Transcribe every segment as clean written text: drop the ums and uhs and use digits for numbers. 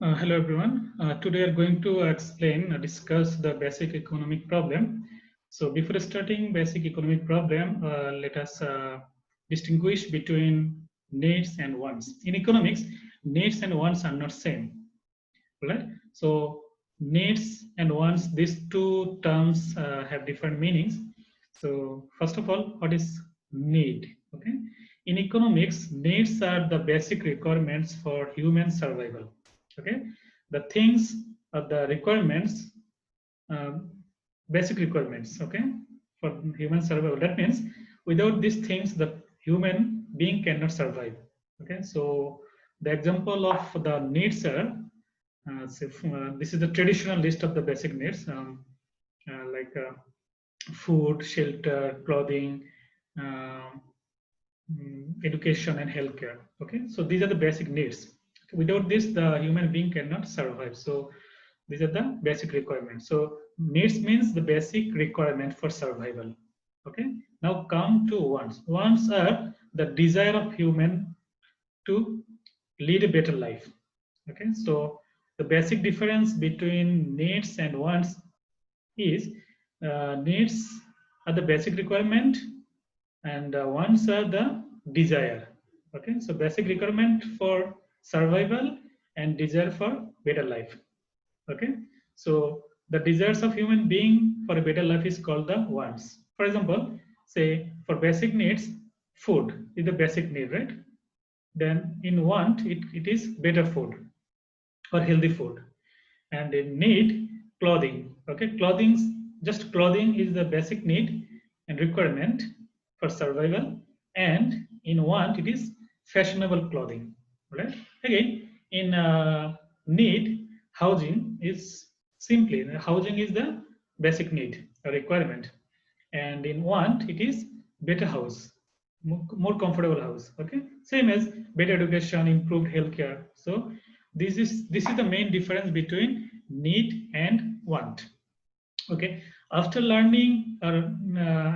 Hello everyone. Today we are going to discuss the basic economic problem. So before starting basic economic problem, let us distinguish between needs and wants. In economics, needs and wants are not same, right? So needs and wants, these two terms have different meanings. So first of all, what is need? Okay. In economics, needs are the basic requirements for human survival. Okay, the things are the requirements, um, basic requirements. Okay, for human survival. That means without these things, the human being cannot survive. Okay, so the example of the needs are this is the traditional list of the basic needs, like food, shelter, clothing, um, education, and healthcare. Okay, so these are the basic needs. Without this, the human being cannot survive. So these are the basic requirements. So needs means the basic requirement for survival. Okay. Now come to wants. Wants are the desire of human to lead a better life. Okay. So the basic difference between needs and wants is needs are the basic requirement and wants are the desire. Okay, so basic requirement for survival and desire for better life. Okay, so the desires of human being for a better life is called the wants. For example, say for basic needs, food is the basic need, right? Then in want, it is better food or healthy food, and in need, clothing. Okay, just clothing is the basic need and requirement for survival, and in want it is fashionable clothing, right? Again, in need, housing is the basic need or requirement, and in want it is better house, more comfortable house. Okay, same as better education, improved healthcare. So this is the main difference between need and want. Okay, after learning or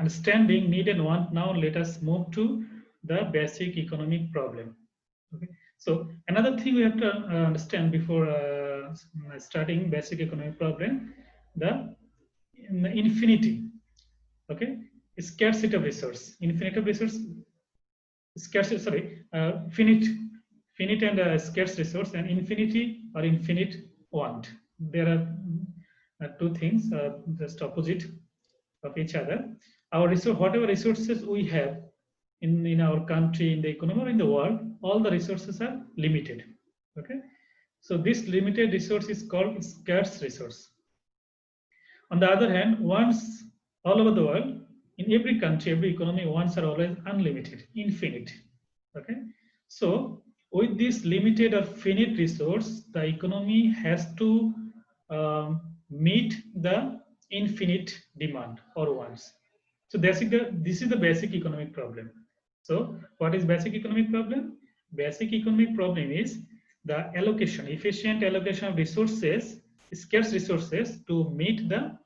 understanding need and want, now let us move to the basic economic problem. Okay, so another thing we have to understand before starting basic economic problem, the infinity. Okay, scarcity of resource, infinite of resource, scarce, sorry, finite and scarce resource, and infinity or infinite want. There are two things just opposite of each other. Our resource, whatever resources we have in our country, in the economy, or in the world, all the resources are limited. Okay, so this limited resource is called scarce resource. On the other hand, wants all over the world, in every country, every economy, wants are always unlimited, infinite. Okay, so with this limited or finite resource, the economy has to meet the infinite demand or wants. So this is the basic economic problem. So what is basic economic problem? Basic economic problem is the allocation, efficient allocation of resources, scarce resources, to meet the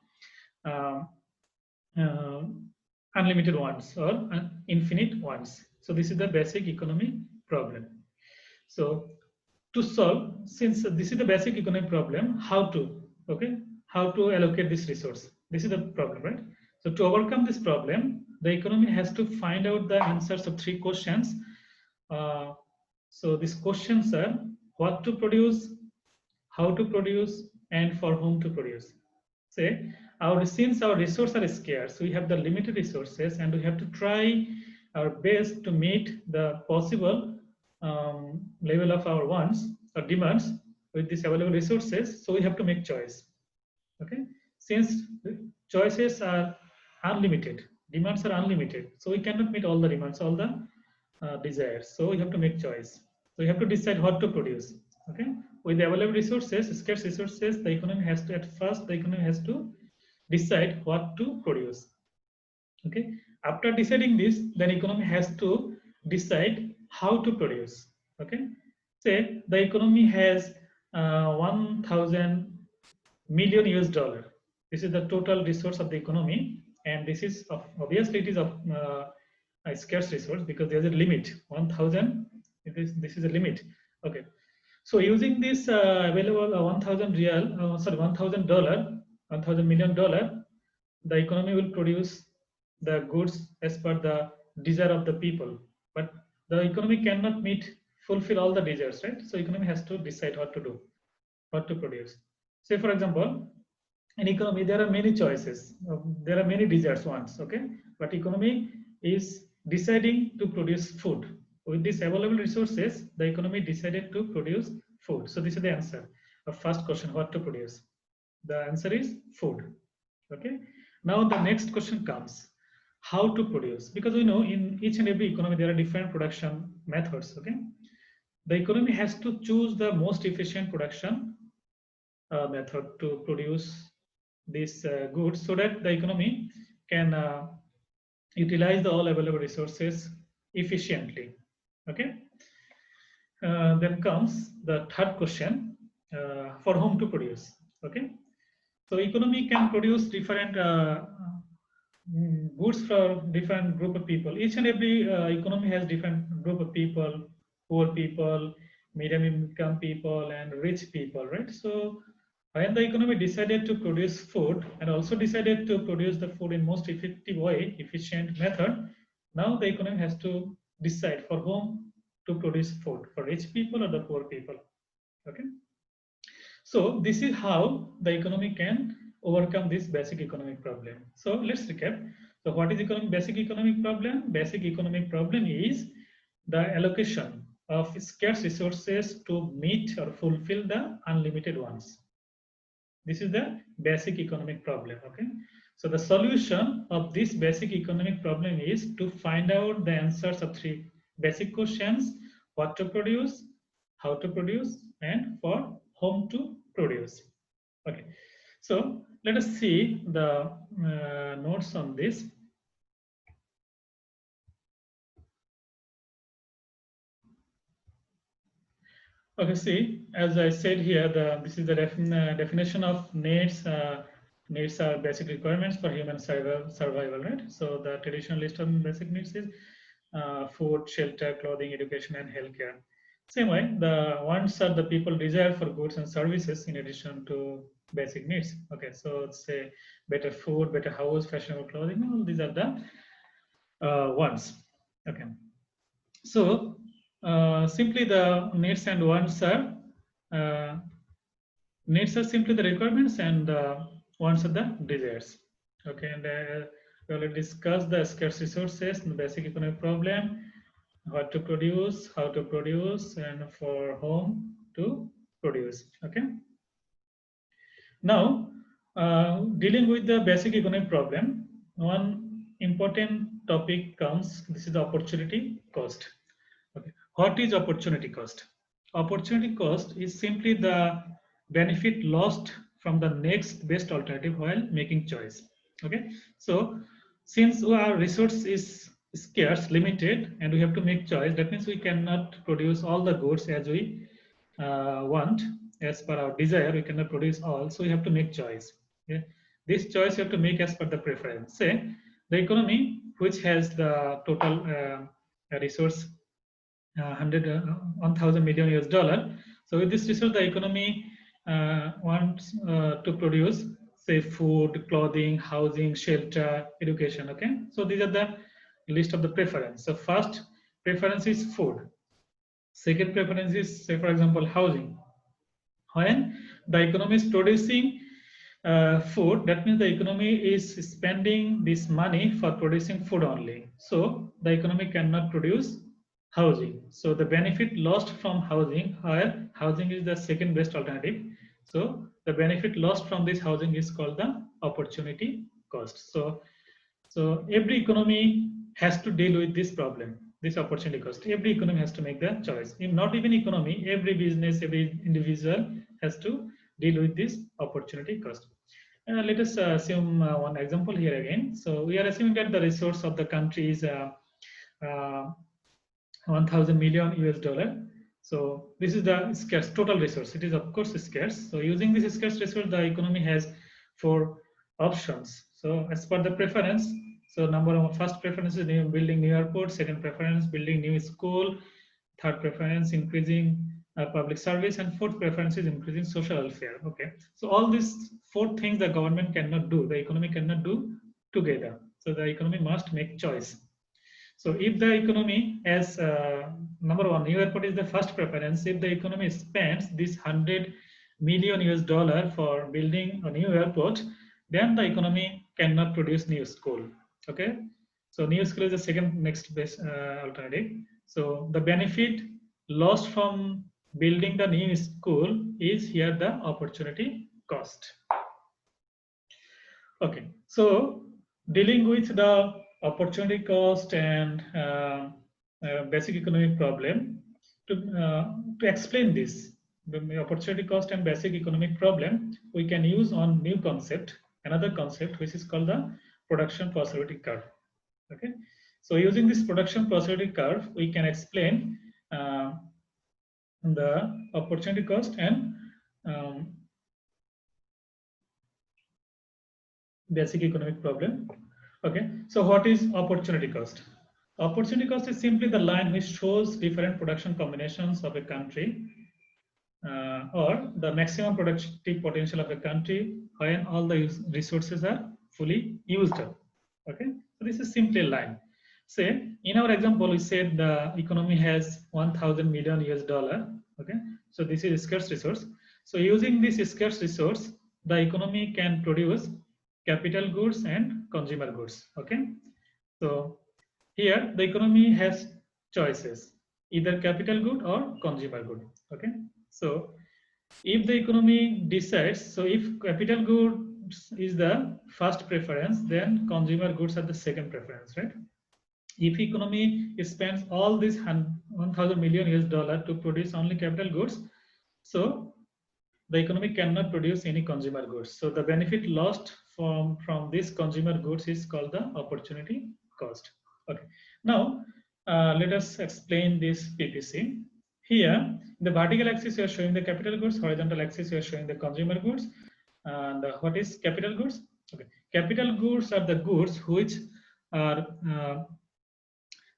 uh, uh, unlimited ones or infinite ones. So this is the basic economic problem. So to solve, since this is the basic economic problem, how to allocate this resource? This is the problem, right? So to overcome this problem, the economy has to find out the answers of three questions. Uh, so these questions are: what to produce, how to produce, and for whom to produce. Say, since our resources are scarce, we have the limited resources, and we have to try our best to meet the possible level of our wants or demands with these available resources. So we have to make choice. Okay, since choices are unlimited, demands are unlimited, so we cannot meet all the demands, all the desires. So we have to make choice. So we have to decide what to produce. Okay, with the available resources, scarce resources, the economy has to, at first the economy has to decide what to produce. Okay, after deciding this, then economy has to decide how to produce. Okay, say the economy has 1000 million US dollar. This is the total resource of the economy, and this is obviously it is of a scarce resource because there's a limit. 1000. This is a limit. Okay, So using this available 1,000 real, sorry, $1,000, $1,000 million, the economy will produce the goods as per the desire of the people. But the economy cannot fulfill all the desires, right? So economy has to decide what to do, what to produce. Say for example, in economy there are many choices, there are many desires wants, okay, but economy is deciding to produce food. With these available resources, the economy decided to produce food. So this is the answer of first question, what to produce. The answer is food. Okay, now the next question comes, how to produce, because we know in each and every economy there are different production methods. Okay, the economy has to choose the most efficient production method to produce these goods, so that the economy can utilize the all available resources efficiently. Okay, then comes the third question, for whom to produce. Okay, so economy can produce different goods for different group of people. Each and every economy has different group of people: poor people, medium income people, and rich people, right? So when the economy decided to produce food and also decided to produce the food in most effective way, efficient method, now the economy has to decide for whom to produce food, for rich people or the poor people. Okay. So this is how the economy can overcome this basic economic problem. So let's recap. So what is basic economic problem? Basic economic problem is the allocation of scarce resources to meet or fulfill the unlimited ones. This is the basic economic problem. Okay. So the solution of this basic economic problem is to find out the answers of three basic questions: what to produce, how to produce, and for whom to produce. Okay. So let us see the notes on this. Okay, see, as I said here, this is the definition of needs. Needs are basic requirements for human survival, right? So the traditional list of basic needs is food, shelter, clothing, education, and healthcare. Same way, the wants are the people desire for goods and services in addition to basic needs. Okay, so say better food, better house, fashionable clothing, all these are the wants. Okay, so simply the needs and wants are uh, needs are simply the requirements, and wants are the desires. Okay, and we already discussed the scarce resources and the basic economic problem, what to produce, how to produce, and for whom to produce. Okay. Now, dealing with the basic economic problem, one important topic comes. This is the opportunity cost. Okay. What is opportunity cost? Opportunity cost is simply the benefit lost from the next best alternative while making choice. Okay. So since our resource is scarce, limited, and we have to make choice, that means we cannot produce all the goods as we want, as per our desire. We cannot produce all, so we have to make choice. Okay. This choice you have to make as per the preference. Say the economy, which has the total resource 1,000 million US dollar. So with this resource, the economy wants to produce, say, food, clothing, housing, shelter, education. Okay, so these are the list of the preference. So first preference is food. Second preference is, say, for example, housing. When the economy is producing food, that means the economy is spending this money for producing food only. So the economy cannot produce housing. So the benefit lost from housing, where housing is the second best alternative. So the benefit lost from this housing is called the opportunity cost. So every economy has to deal with this problem, this opportunity cost. Every economy has to make the choice. If not even economy, every business, every individual has to deal with this opportunity cost. Let us assume one example here again. So we are assuming that the resource of the country is 1,000 million US dollar. So this is the scarce total resource. It is of course scarce. So using this scarce resource, the economy has four options. So as per the preference, so number of first preference is building new airport. Second preference, building new school. Third preference, increasing public service, and fourth preference is increasing social welfare. Okay, so all these four things the government cannot do, the economy cannot do together. So the economy must make choice. So if the economy, as number one, new airport is the first preference. If the economy spends this $100 million US for building a new airport, then the economy cannot produce new school. Okay, so new school is the second next best alternative. So the benefit lost from building the new school is here the opportunity cost. Okay, so dealing with the opportunity cost and basic economic problem, to explain this, the opportunity cost and basic economic problem, we can use on new concept, another concept which is called the production prosperity curve. Okay, so using this production prosperity curve, we can explain the opportunity cost and basic economic problem. Okay, so what is opportunity cost? Opportunity cost is simply the line which shows different production combinations of a country or the maximum productive potential of a country when all the resources are fully used up. Okay, so this is simply a line. Say in our example, we said the economy has $1,000 million US. Okay, so this is a scarce resource. So using this scarce resource, the economy can produce capital goods and consumer goods. Okay, so here the economy has choices, either capital good or consumer good. Okay, so if the economy decides, so if capital goods is the first preference, then consumer goods are the second preference, right? If economy spends all this $1,000 million US to produce only capital goods, so the economy cannot produce any consumer goods. So the benefit lost from this consumer goods is called the opportunity cost. Okay. Now let us explain this PPC. Here, the vertical axis we are showing the capital goods, horizontal axis we are showing the consumer goods. And what is capital goods? Okay. Capital goods are the goods which are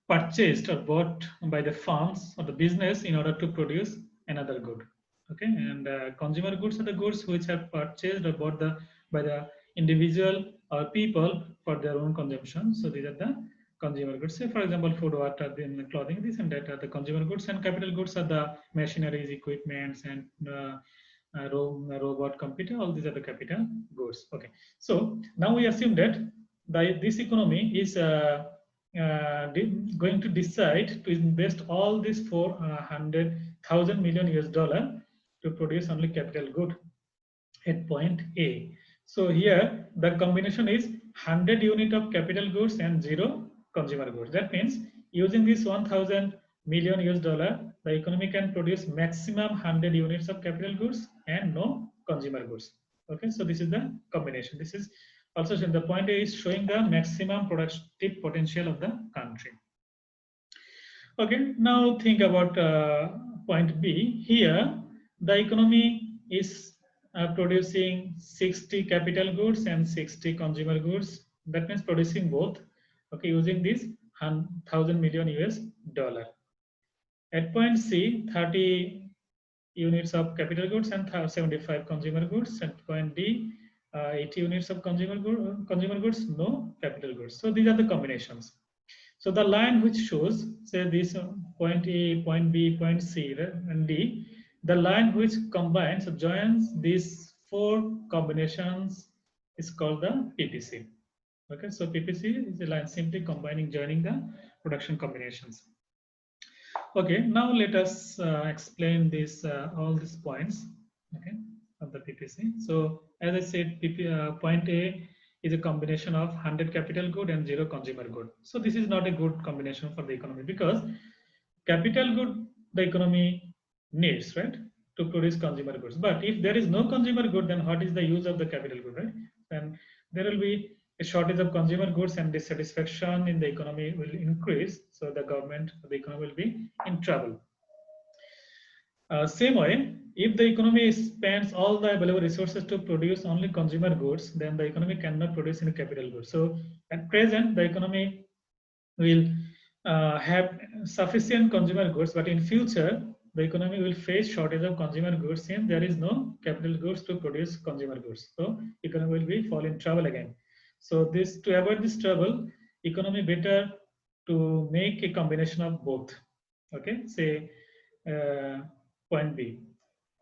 purchased or bought by the firms or the business in order to produce another good. Okay, and consumer goods are the goods which are purchased or bought by the individual or people for their own consumption. So these are the consumer goods. Say for example, food, water, then clothing, this and that are the consumer goods, and capital goods are the machineries, equipments, and robot, computer. All these are the capital goods. Okay, so now we assume that this economy is going to decide to invest all this $400,000 million US to produce only capital good at point A. So here the combination is 100 unit of capital goods and 0 consumer goods. That means using this $1,000 million US, the economy can produce maximum 100 units of capital goods and no consumer goods. Okay, so this is the combination. This is also the point A is showing the maximum productive potential of the country. Okay, now think about point B. Here, the economy is producing 60 capital goods and 60 consumer goods. That means producing both. Okay, using this $1,000 million US. At point C, 30 units of capital goods and 75 consumer goods. At point D, 80 units of consumer goods, no capital goods. So these are the combinations. So the line which shows, say this point A, point B, point C, right, and D, the line which combines, joins these four combinations is called the PPC. Okay, so PPC is a line simply combining, joining the production combinations. Okay, now let us explain this all these points. Okay, of the PPC. So as I said, point A is a combination of 100 capital good and 0 consumer good. So this is not a good combination for the economy, because capital good the economy needs, right, to produce consumer goods. But if there is no consumer good, then what is the use of the capital good, right? Then there will be a shortage of consumer goods and dissatisfaction in the economy will increase. So the government, the economy will be in trouble. Same way, if the economy spends all the available resources to produce only consumer goods, then the economy cannot produce any capital goods. So at present, the economy will have sufficient consumer goods, but in future, the economy will face shortage of consumer goods since there is no capital goods to produce consumer goods. So economy will be fall in trouble again. So this, to avoid this trouble, economy better to make a combination of both. Okay, say point B.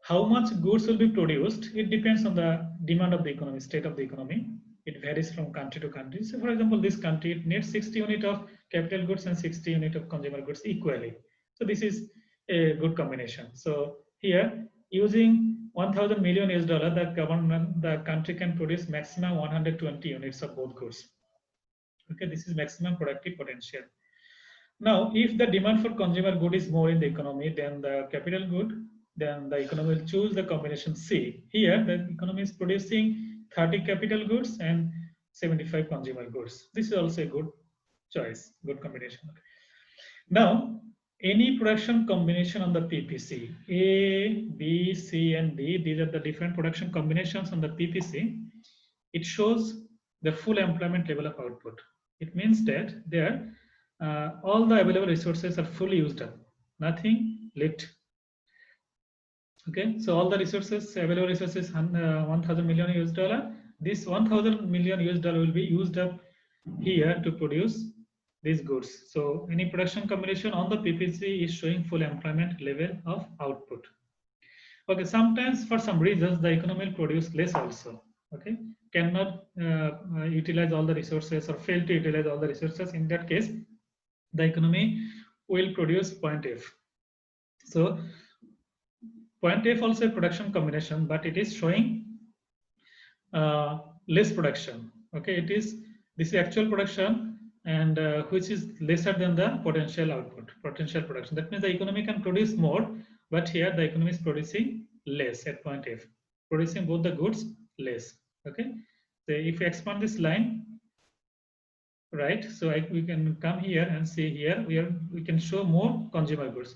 How much goods will be produced? It depends on the demand of the economy, state of the economy. It varies from country to country. So for example, this country, it needs 60 units of capital goods and 60 units of consumer goods equally. So this is a good combination. So here, using 1,000 million US dollar, the country can produce maximum 120 units of both goods. Okay, this is maximum productive potential. Now, if the demand for consumer good is more in the economy than the capital good, then the economy will choose the combination C. Here, the economy is producing 30 capital goods and 75 consumer goods. This is also a good choice, good combination. Now, any production combination on the PPC, A, B, C, and D, these are the different production combinations on the PPC. It shows the full employment level of output. It means that there all the available resources are fully used up, nothing left. Okay, so all the resources, available resources, 1,000 million US dollar. This 1,000 million US dollar will be used up here to produce these goods. So any production combination on the PPC is showing full employment level of output. Okay, sometimes for some reasons the economy will produce less also. Okay, cannot utilize all the resources or fail to utilize all the resources. In that case, the economy will produce point F. So point F also a production combination, but it is showing less production. Okay, this is actual production, and which is lesser than the potential output, potential production. That means the economy can produce more, but here the economy is producing less at point F, producing both the goods less. Okay, so if we expand this line, right, so we can come here and see here we can show more consumer goods,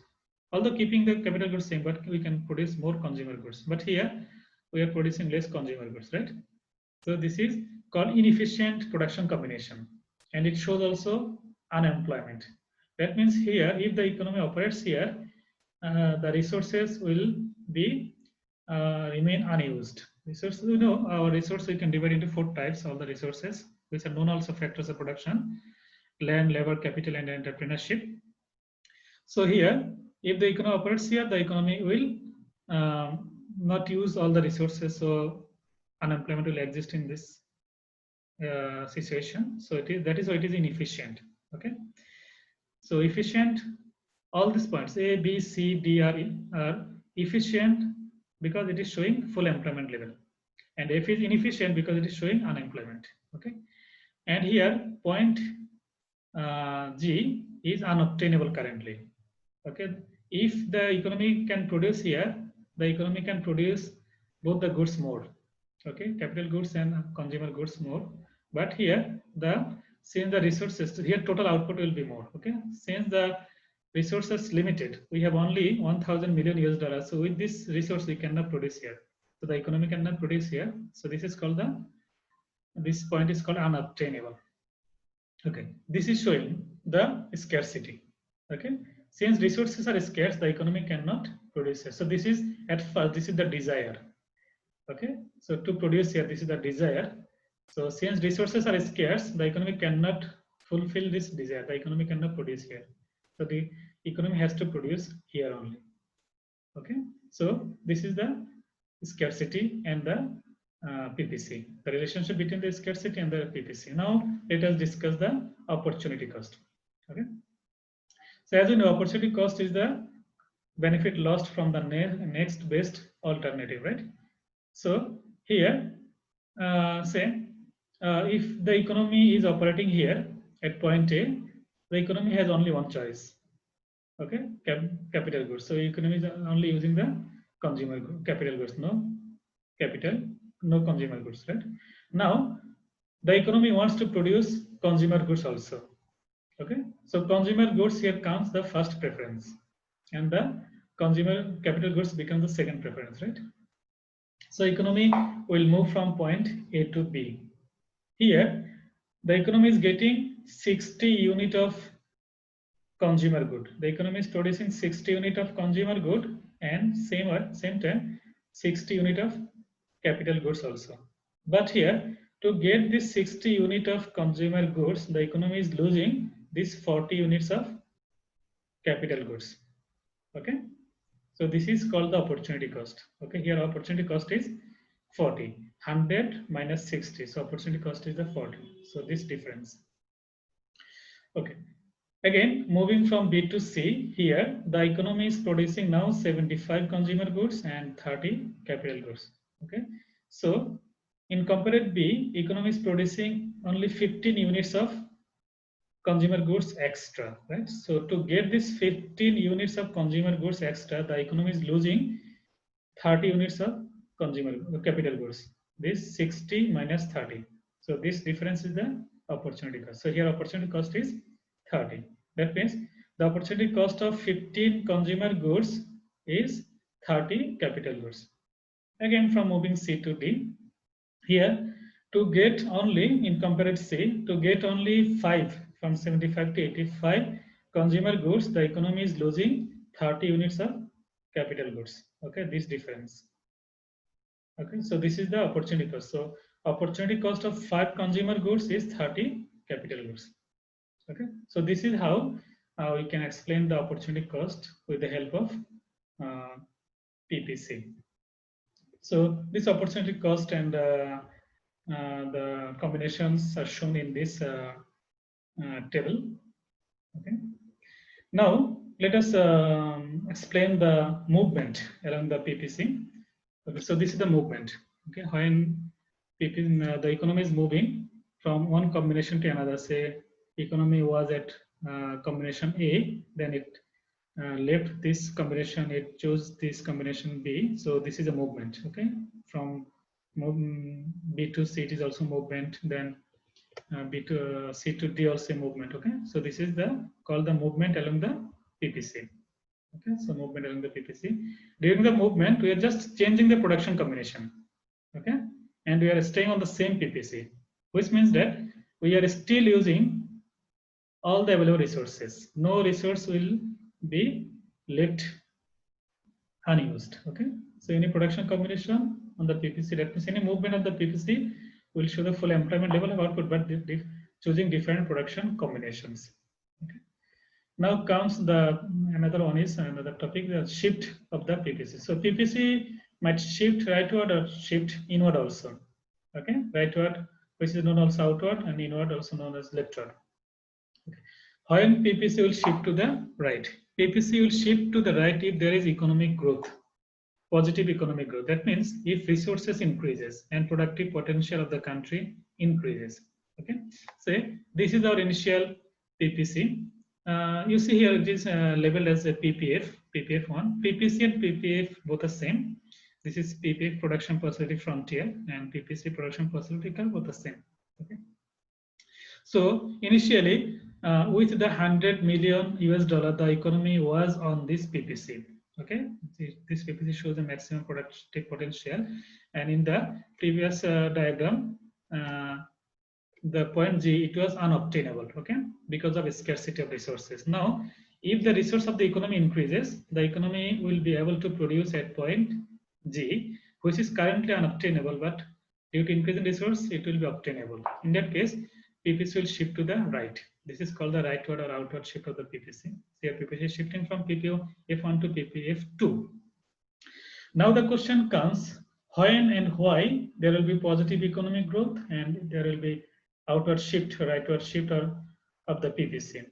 although keeping the capital goods same, but we can produce more consumer goods. But here we are producing less consumer goods, right? So this is called inefficient production combination, and it shows also unemployment. That means here, if the economy operates here, the resources will be remain unused. Resources, you know, our resources we can divide into 4 types. All the resources which are known also factors of production: land, labor, capital, and entrepreneurship. So here, if the economy operates here, the economy will not use all the resources, so unemployment will exist in this situation. So that is why it is inefficient. Okay, so efficient, all these points A, B, C, D are efficient because it is showing full employment level, and F is inefficient because it is showing unemployment. Okay, and here point G is unobtainable currently. Okay, if the economy can produce here, the economy can produce both the goods more. Okay, capital goods and consumer goods more. But here since the resources here, total output will be more. Okay, since the resources limited, we have only 1,000 million US dollars. So with this resource we cannot produce here. So the economy cannot produce here. So this is called this point is called unobtainable. Okay, this is showing the scarcity. Okay, since resources are scarce, the economy cannot produce here. So this is at first, this is the desire. Okay, so to produce here, this is the desire. So since resources are scarce, the economy cannot fulfill this desire. The economy cannot produce here. So the economy has to produce here only. Okay, so this is the scarcity and the PPC, the relationship between the scarcity and the PPC. Now let us discuss the opportunity cost. Okay, so as we know, opportunity cost is the benefit lost from the next best alternative, right? So here, say if the economy is operating here at point A, the economy has only one choice. Okay, capital goods. So economy is only using the consumer capital goods, no capital, no consumer goods, right? Now the economy wants to produce consumer goods also. Okay, so consumer goods here comes the first preference, and the consumer capital goods become the second preference, right? So economy will move from point A to B. Here, the economy is getting 60 unit of consumer good. The economy is producing 60 unit of consumer good and same time 60 unit of capital goods also. But here to get this 60 unit of consumer goods, the economy is losing this 40 units of capital goods. Okay, so this is called the opportunity cost. Okay, here opportunity cost is 40, 100 minus 60. So opportunity cost is the 40. So this difference. Okay. Again, moving from B to C, here the economy is producing now 75 consumer goods and 30 capital goods. Okay, so in compared B, economy is producing only 15 units of consumer goods extra, right? So to get this 15 units of consumer goods extra, the economy is losing 30 units of consumer capital goods. This 60 minus 30. So this difference is the opportunity cost. So here opportunity cost is 30. That means the opportunity cost of 15 consumer goods is 30 capital goods. Again, from moving C to D, here to get only in compared C, to get only 5 from 75 to 85 consumer goods, the economy is losing 30 units of capital goods. Okay, this difference. Okay, so this is the opportunity cost. So opportunity cost of 5 consumer goods is 30 capital goods. Okay, so this is how we can explain the opportunity cost with the help of PPC. So this opportunity cost and the combinations are shown in this table. Okay. Now let us explain the movement along the PPC. Okay, so this is the movement. Okay, when the economy is moving from one combination to another, say economy was at combination A, then it left this combination, it chose this combination B. So this is a movement. Okay, from B to C it is also movement. Then B to C to D also movement. Okay, so this is the called the movement along the PPC. Okay, so movement along the PPC. During the movement, we are just changing the production combination. Okay, and we are staying on the same PPC, which means that we are still using all the available resources. No resource will be left unused. Okay, so any production combination on the PPC, that means any movement of the PPC will show the full employment level of output, but choosing different production combinations. Okay. Now comes the another one is another topic, the shift of the PPC. So PPC might shift rightward or shift inward also. Okay, rightward, which is known also outward, and inward also known as leftward. Okay. When PPC will shift to the right, PPC will shift to the right if there is economic growth, positive economic growth. That means if resources increases and productive potential of the country increases. Okay, so this is our initial PPC. You see here it is labeled as a PPF, PPF1. PPC and PPF both the same. This is PPF production facility frontier and PPC production facility curve both the same. Okay. So initially with the 100 million US dollar, the economy was on this PPC. Okay, this PPC shows the maximum productive potential, and in the previous diagram, the point G, it was unobtainable. Okay, because of scarcity of resources. Now, if the resource of the economy increases, the economy will be able to produce at point G, which is currently unobtainable, but due to increase in resource, it will be obtainable. In that case, PPC will shift to the right. This is called the rightward or outward shift of the PPC. Here PPC is shifting from PPF1 to PPF2. Now the question comes, when and why there will be positive economic growth and there will be outward shift, rightward shift of the PPC.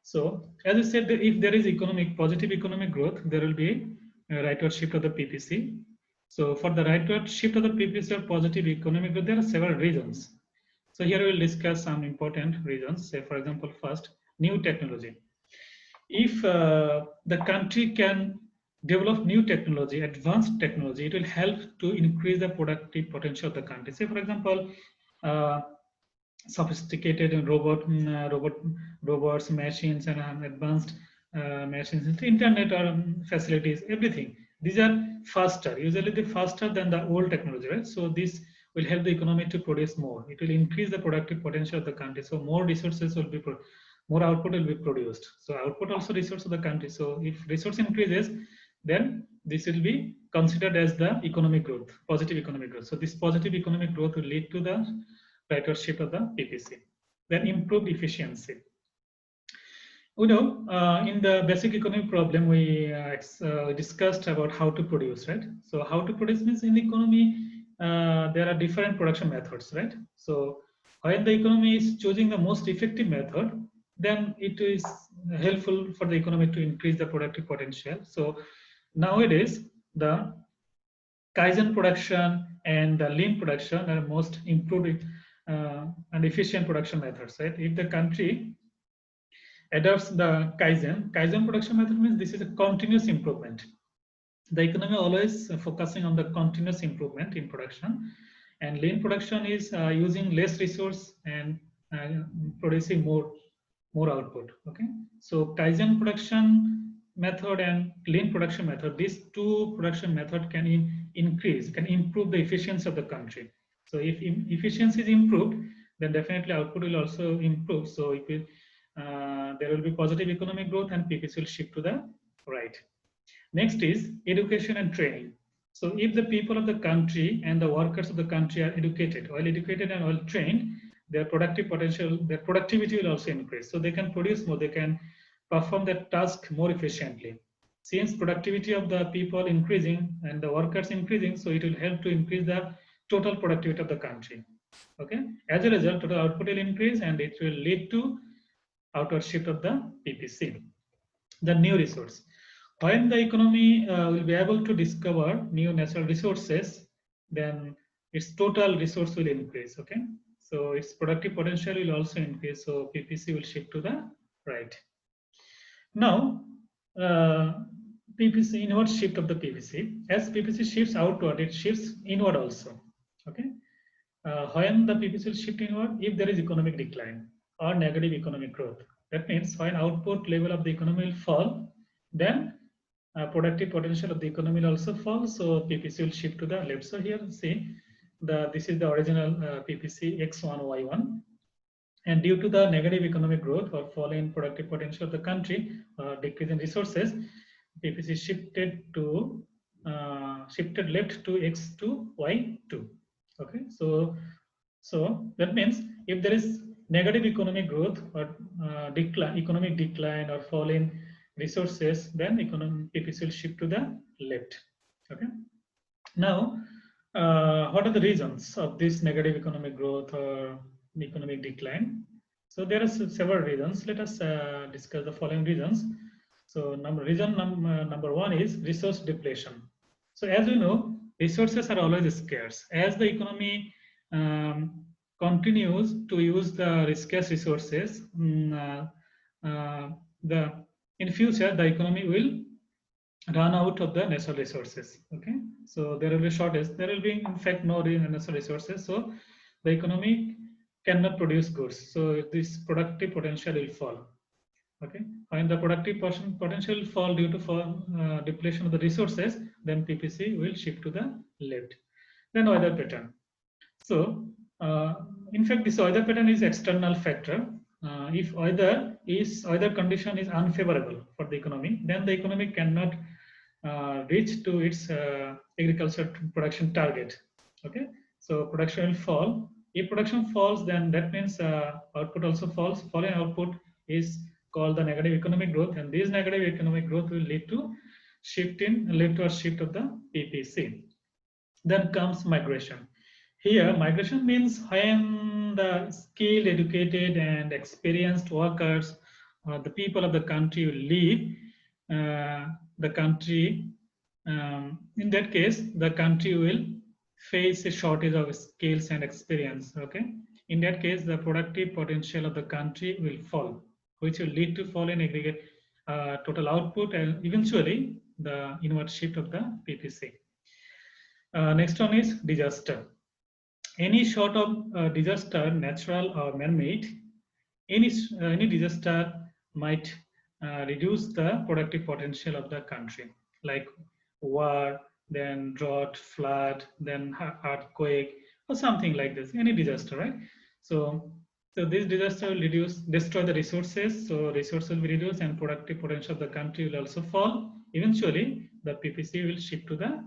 So as I said, if there is positive economic growth, there will be a rightward shift of the PPC. So for the rightward shift of the PPC or positive economic growth, there are several reasons. So here we will discuss some important reasons. Say, for example, first, new technology. If the country can develop new technology, advanced technology, it will help to increase the productive potential of the country. Say, for example, sophisticated robots, machines, and advanced machines, internet facilities, everything. These are faster, usually they're faster than the old technology, right? So this will help the economy to produce more. It will increase the productive potential of the country. So more resources will be more output will be produced. So output also resource of the country. So if resource increases, then this will be considered as the economic growth, positive economic growth. So this positive economic growth will lead to the rightward shift of the PPC. Then improved efficiency. We know in the basic economic problem we discussed about how to produce, right? So how to produce means in the economy there are different production methods, right? So when the economy is choosing the most effective method, then it is helpful for the economy to increase the productive potential. So nowadays the Kaizen production and the lean production are most improved and efficient production methods, right? If the country adopts the Kaizen production method means this is a continuous improvement. The economy always focusing on the continuous improvement in production, and lean production is using less resource and producing more output. Okay, so Kaizen production method and lean production method, these two production method can improve the efficiency of the country. So if efficiency is improved, then definitely output will also improve. So it will there will be positive economic growth and PPC will shift to the right. Next is education and training. So if the people of the country and the workers of the country are well educated and well trained, their productive potential, their productivity will also increase. So they can produce more, they can perform their task more efficiently. Since productivity of the people increasing and the workers increasing, so it will help to increase the total productivity of the country. Okay. As a result, total output will increase and it will lead to outward shift of the PPC. The new resource. When the economy will be able to discover new natural resources, then its total resource will increase. Okay, so its productive potential will also increase. So PPC will shift to the right. Now, PPC inward shift of the PPC. As PPC shifts outward, it shifts inward also. Okay, when the PPC will shift inward, if there is economic decline or negative economic growth, that means when output level of the economy will fall, then productive potential of the economy will also fall. So PPC will shift to the left. So here see this is the original PPC X1 Y1, and due to the negative economic growth or fall in productive potential of the country, decrease in resources, PPC shifted left to X2 Y2. Okay, so that means if there is negative economic growth or economic decline or fall in resources, then PPC will shift to the left. Okay. Now, what are the reasons of this negative economic growth or economic decline? So there are several reasons. Let us discuss the following reasons. So reason number one is resource depletion. So as you know, resources are always scarce. As the economy continues to use the scarce resources, in future the economy will run out of the natural resources. Okay, so there will be shortage. There will be in fact no natural resources. So the economy cannot produce goods. So this productive potential will fall. Okay, when the productive potential will fall due to depletion of the resources, then PPC will shift to the left. Then weather pattern. So in fact, this weather pattern is external factor. If weather condition is unfavorable for the economy, then the economy cannot reach to its agriculture production target. Okay, so production will fall. If production falls, then that means output also falls. Falling output is called the negative economic growth, and this negative economic growth will lead to leftward shift of the PPC. Then comes migration. Here, migration means when the skilled, educated, and experienced workers, the people of the country will leave the country. In that case, the country will face a shortage of skills and experience. Okay. In that case, the productive potential of the country will fall, which will lead to fall in aggregate total output and eventually the inward shift of the PPC. Next one is disaster. Any sort of disaster, natural or man-made, any disaster might reduce the productive potential of the country, like war, then drought, flood, then earthquake, or something like this. Any disaster, right? So So this disaster will destroy the resources. So resources will be reduced and productive potential of the country will also fall. Eventually, the PPC will shift to the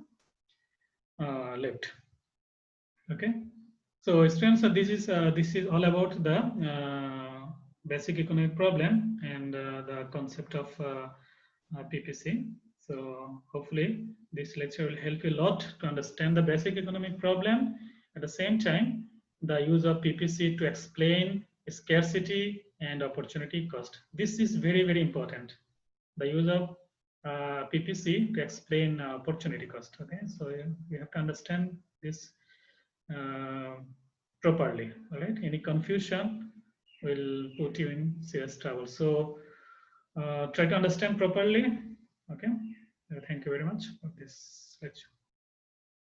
left. Okay. So students, this is all about the basic economic problem and the concept of PPC. So hopefully this lecture will help you a lot to understand the basic economic problem. At the same time, the use of PPC to explain scarcity and opportunity cost. This is very, very important. The use of PPC to explain opportunity cost. Okay, so you have to understand this properly. All right, any confusion will put you in serious trouble. So try to understand properly. Okay, thank you very much for this lecture.